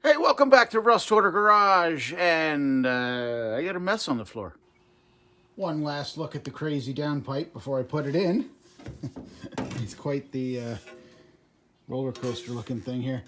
Hey, welcome back to Rust Order Garage, and I got a mess on the floor. One last look at the crazy downpipe before I put it in. It's quite the roller coaster looking thing here.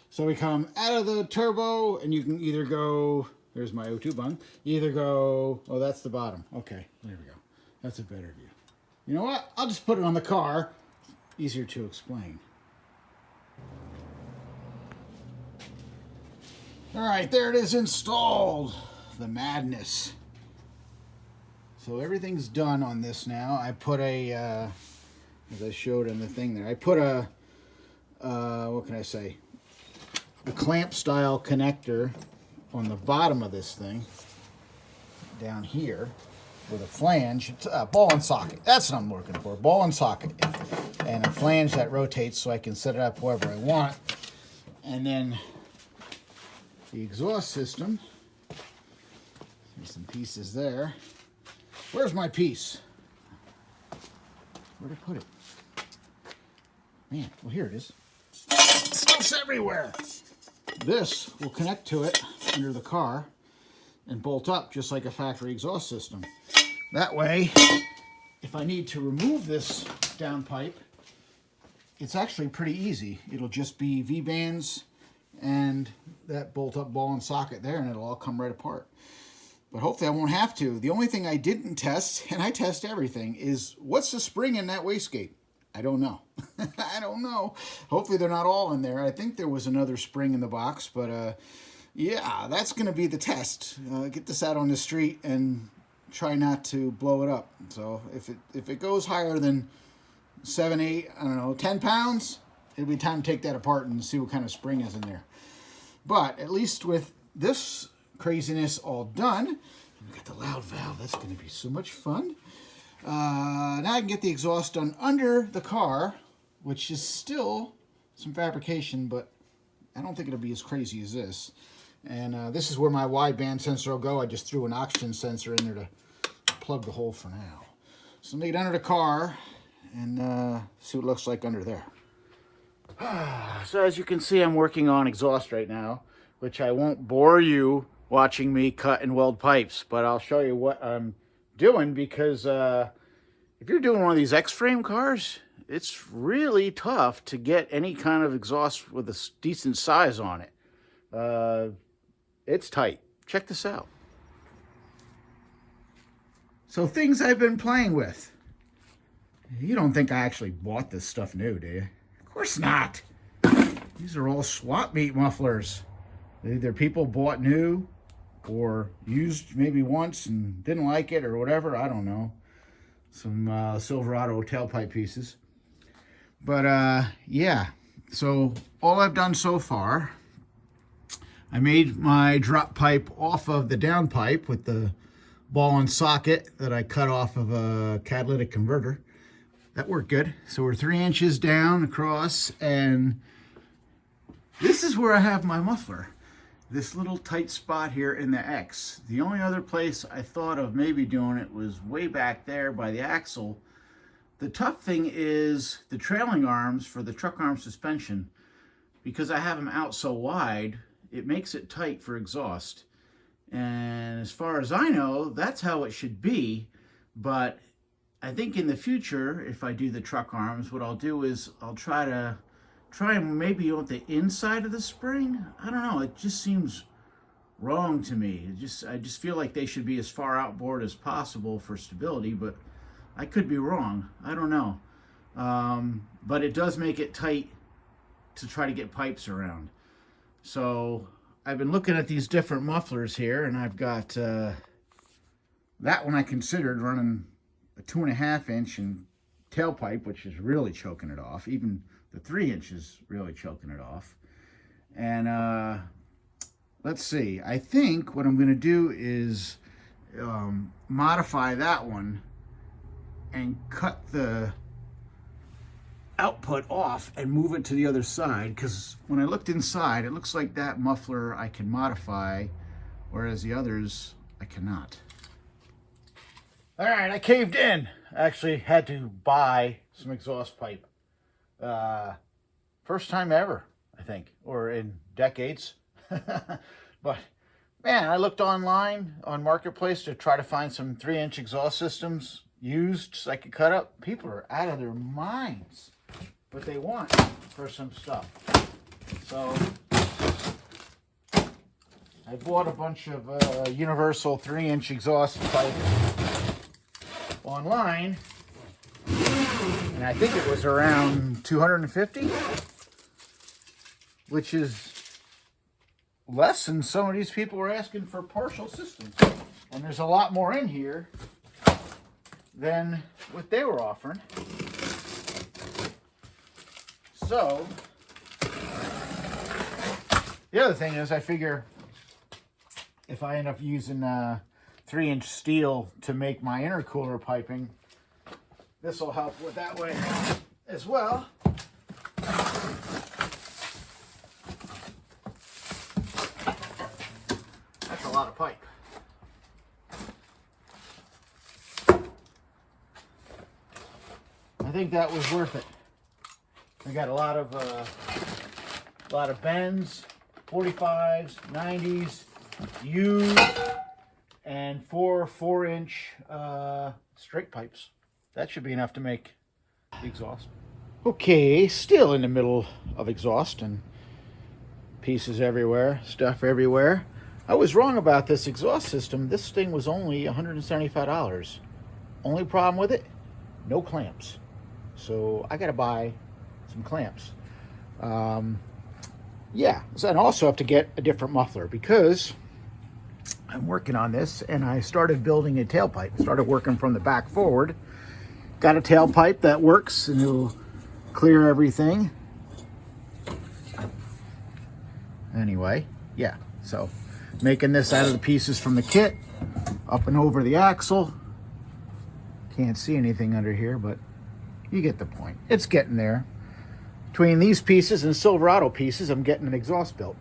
So we come out of the turbo, and you can either go, there's my O2 bung, you either go, oh, that's the bottom. Okay, there we go. That's a better view. You know what? I'll just put it on the car. Easier to explain. All right, there it is installed. The madness. So everything's done on this now. I put a, as I showed in the thing there, I put a, what can I say? A clamp style connector on the bottom of this thing, down here, with a flange. It's a ball and socket. That's what I'm looking for, ball and socket. And a flange that rotates so I can set it up wherever I want. And then the exhaust system. There's some pieces there. Where's my piece? Where'd I put it? Man, well, here it is. Stuff's everywhere. This will connect to it under the car and bolt up just like a factory exhaust system. That way, if I need to remove this downpipe, it's actually pretty easy. It'll just be V-bands and that bolt-up ball and socket there, and it'll all come right apart. But hopefully I won't have to. The only thing I didn't test, and I test everything, is what's the spring in that wastegate? I don't know. I don't know. Hopefully they're not all in there. I think there was another spring in the box, but yeah, that's going to be the test. Get this out on the street and try not to blow it up. So if it goes higher than 7, 8, I don't know, 10 pounds, it'll be time to take that apart and see what kind of spring is in there. But at least with this craziness all done, we got the loud valve. That's going to be so much fun. Now I can get the exhaust done under the car, which is still some fabrication, but I don't think it'll be as crazy as this. And this is where my wideband sensor will go. I just threw an oxygen sensor in there to plug the hole for now. So I'm going to get under the car and see what it looks like under there. So as you can see, I'm working on exhaust right now, which I won't bore you watching me cut and weld pipes, but I'll show you what I'm doing, because if you're doing one of these X-frame cars, it's really tough to get any kind of exhaust with a decent size on it. It's tight. Check this out. So things I've been playing with. You don't think I actually bought this stuff new, do you? Of course not. These are all swap meet mufflers. Either people bought new or used maybe once and didn't like it or whatever. I don't know. Some Silverado tailpipe pieces. But yeah, so all I've done so far, I made my drop pipe off of the downpipe with the ball and socket that I cut off of a catalytic converter. That worked good. So we're 3 inches down across, and this is where I have my muffler. This little tight spot here in the X. The only other place I thought of maybe doing it was way back there by the axle. The tough thing is the trailing arms for the truck arm suspension. Because I have them out so wide, it makes it tight for exhaust. And as far as I know, that's how it should be. But I think in the future, if I do the truck arms, what I'll do is I'll try and maybe on the inside of the spring. I don't know. It just seems wrong to me. I just feel like they should be as far outboard as possible for stability, but I could be wrong. I don't know. But it does make it tight to try to get pipes around. So I've been looking at these different mufflers here, and I've got that one I considered running a 2.5 inch and tailpipe, which is really choking it off. Even the 3 inches really choking it off. And let's see. I think what I'm going to do is modify that one and cut the output off and move it to the other side, because when I looked inside, it looks like that muffler I can modify, whereas the others I cannot. All right, I caved in. I actually had to buy some exhaust pipe. First time ever, I think, or in decades. But man, I looked online on Marketplace to try to find some 3-inch exhaust systems used so I could cut up. People are out of their minds what they want for some stuff. So I bought a bunch of universal 3-inch exhaust pipe online, and I think it was around $250, which is less than some of these people were asking for partial systems. And there's a lot more in here than what they were offering. So the other thing is, I figure if I end up using 3-inch steel to make my intercooler piping, this will help with that way as well. That's a lot of pipe. I think that was worth it. We got a lot of bends, 45s, 90s, used, and 4-inch straight pipes. That should be enough to make the exhaust. Okay, still in the middle of exhaust and pieces everywhere, stuff everywhere. I was wrong about this exhaust system. This thing was only $175. Only problem with it, no clamps. So I gotta buy some clamps. Yeah, so and also have to get a different muffler because I'm working on this, and I started building a tailpipe. Started working from the back forward. Got a tailpipe that works, and it'll clear everything. Anyway, yeah, so making this out of the pieces from the kit, up and over the axle. Can't see anything under here, but you get the point. It's getting there. Between these pieces and Silverado pieces, I'm getting an exhaust built.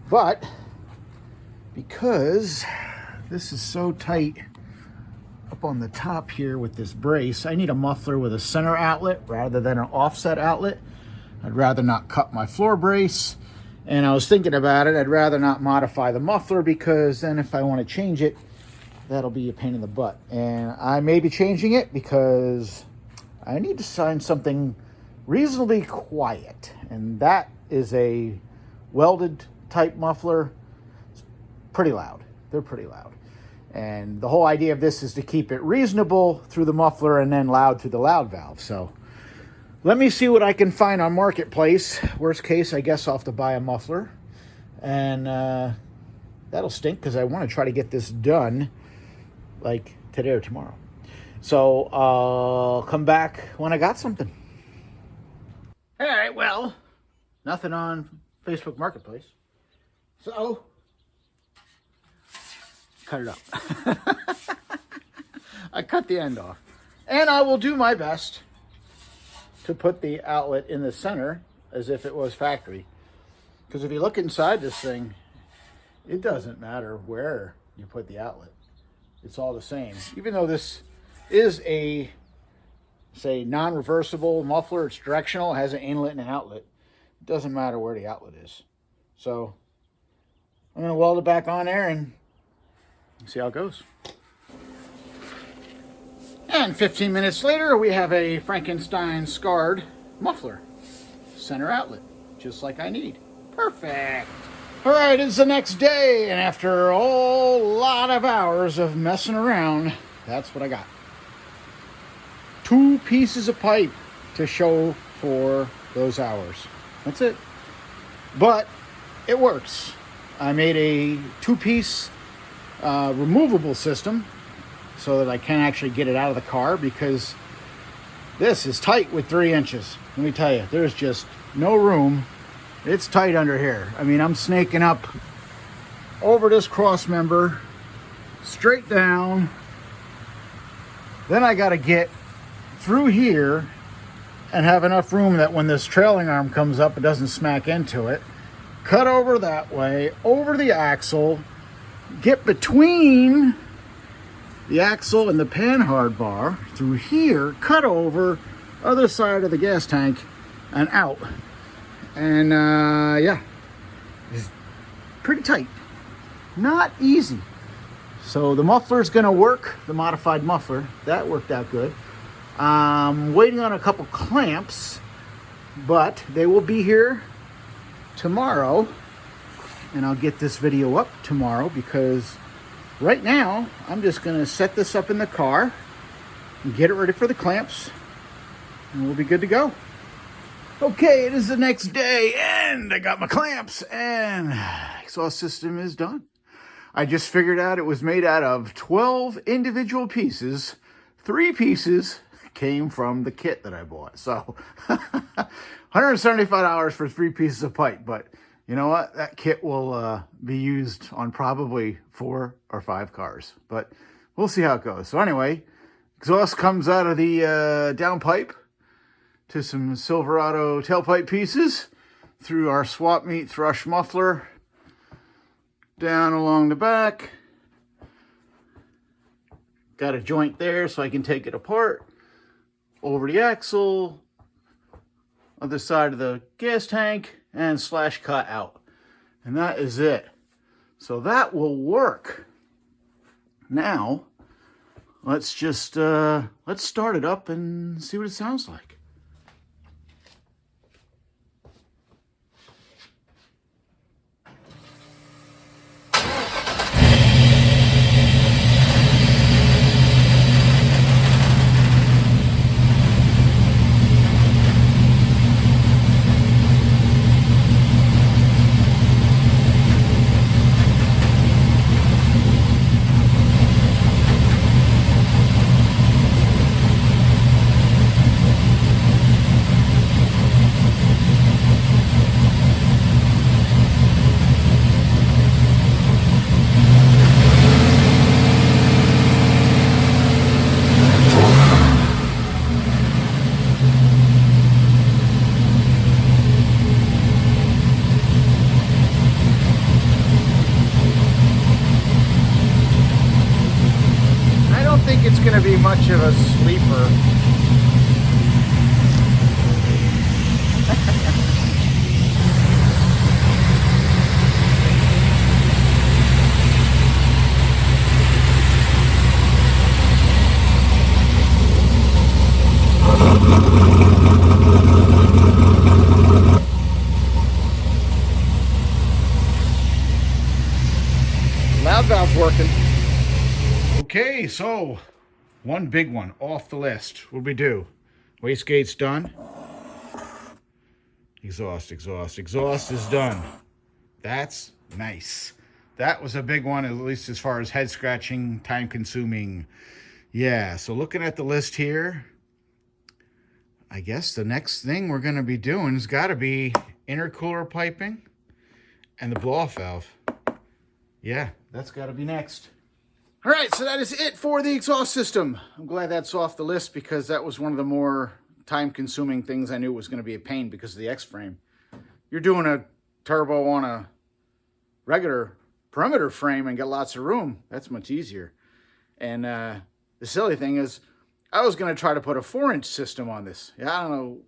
But because this is so tight up on the top here with this brace, I need a muffler with a center outlet rather than an offset outlet. I'd rather not cut my floor brace. And I was thinking about it, I'd rather not modify the muffler, because then if I want to change it, that'll be a pain in the butt. And I may be changing it because I need to find something reasonably quiet, and that is a welded type muffler. It's pretty loud. They're pretty loud, and the whole idea of this is to keep it reasonable through the muffler and then loud through the loud valve. So let me see what I can find on Marketplace. Worst case, I guess I'll have to buy a muffler, and that'll stink because I want to try to get this done like today or tomorrow. So I'll come back when I got something. All right, well, nothing on Facebook Marketplace. So, cut it up. I cut the end off. And I will do my best to put the outlet in the center as if it was factory. Because if you look inside this thing, it doesn't matter where you put the outlet. It's all the same. Even though this is a, say, non-reversible muffler, it's directional, it has an inlet and an outlet. It doesn't matter where the outlet is. So I'm going to weld it back on there and see how it goes. And 15 minutes later, we have a Frankenstein scarred muffler. Center outlet, just like I need. Perfect. All right, it's the next day, and after a whole lot of hours of messing around, that's what I got. 2 pieces of pipe to show for those hours. That's it. But it works. I made a 2-piece removable system so that I can actually get it out of the car, because this is tight with 3 inches. Let me tell you, there's just no room. It's tight under here. I mean, I'm snaking up over this cross member, straight down. Then I got to get through here and have enough room that when this trailing arm comes up, it doesn't smack into it. Cut over that way, over the axle, get between the axle and the panhard bar through here, cut over, other side of the gas tank, and out. And yeah, it's pretty tight. Not easy. So the muffler's gonna work, the modified muffler. That worked out good. Waiting on a couple clamps, but they will be here tomorrow. And I'll get this video up tomorrow because right now I'm just gonna set this up in the car and get it ready for the clamps, and we'll be good to go. Okay, it is the next day and I got my clamps and exhaust system is done. I just figured out it was made out of 12 individual pieces. 3 pieces came from the kit that I bought. So $175 for 3 pieces of pipe, but you know what? That kit will be used on probably 4 or 5 cars, but we'll see how it goes. So anyway, exhaust comes out of the downpipe to some Silverado tailpipe pieces through our swap meet thrush muffler, down along the back. Got a joint there so I can take it apart, over the axle, other side of the gas tank, and slash cut out. And that is it. So that will work. Now, let's just, let's start it up and see what it sounds like. It's going to be much of a sleeper. Loud valve's working. Okay, so one big one off the list. What'd we do? Wastegate's done. Exhaust is done. That's nice. That was a big one, at least as far as head scratching, time consuming. Yeah, so looking at the list here, I guess the next thing we're gonna be doing has gotta be intercooler piping and the blow-off valve. Yeah, that's gotta be next. All right, so that is it for the exhaust system. I'm glad that's off the list because that was one of the more time-consuming things I knew was going to be a pain because of the X-frame. You're doing a turbo on a regular perimeter frame and get lots of room. That's much easier. And the silly thing is, I was going to try to put a 4-inch system on this. Yeah, I don't know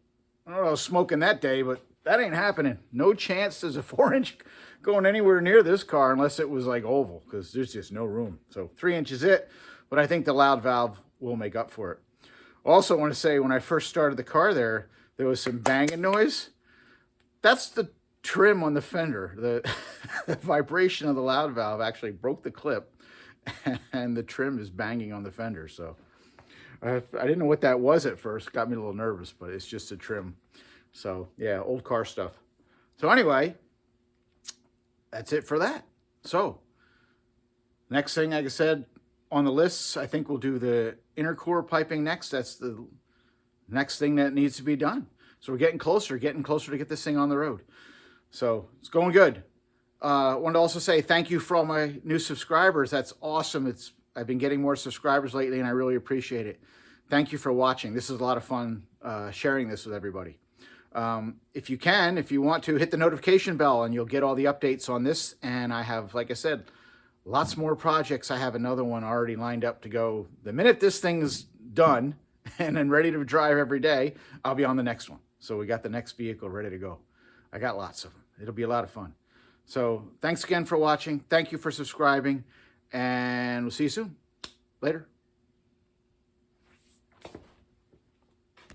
what I was smoking that day, but that ain't happening. No chance there's a 4-inch going anywhere near this car unless it was like oval, because there's just no room. So 3 inches it, but I think the loud valve will make up for it. Also want to say, when I first started the car there was some banging noise. That's the trim on the fender. The vibration of the loud valve actually broke the clip and the trim is banging on the fender. So I didn't know what that was at first. Got me a little nervous, but it's just a trim. So yeah, old car stuff. So anyway, that's it for that. So next thing, like I said, on the lists, I think we'll do the intercooler piping next. That's the next thing that needs to be done. So we're getting closer to get this thing on the road. So it's going good. I wanted to also say thank you for all my new subscribers. That's awesome. I've been getting more subscribers lately and I really appreciate it. Thank you for watching. This is a lot of fun sharing this with everybody. If you want to, hit the notification bell and you'll get all the updates on this. And I have, like I said, lots more projects. I have another one already lined up to go. The minute this thing's done and then ready to drive every day, I'll be on the next one. So we got the next vehicle ready to go. I got lots of them. It'll be a lot of fun. So thanks again for watching. Thank you for subscribing, and we'll see you soon. Later.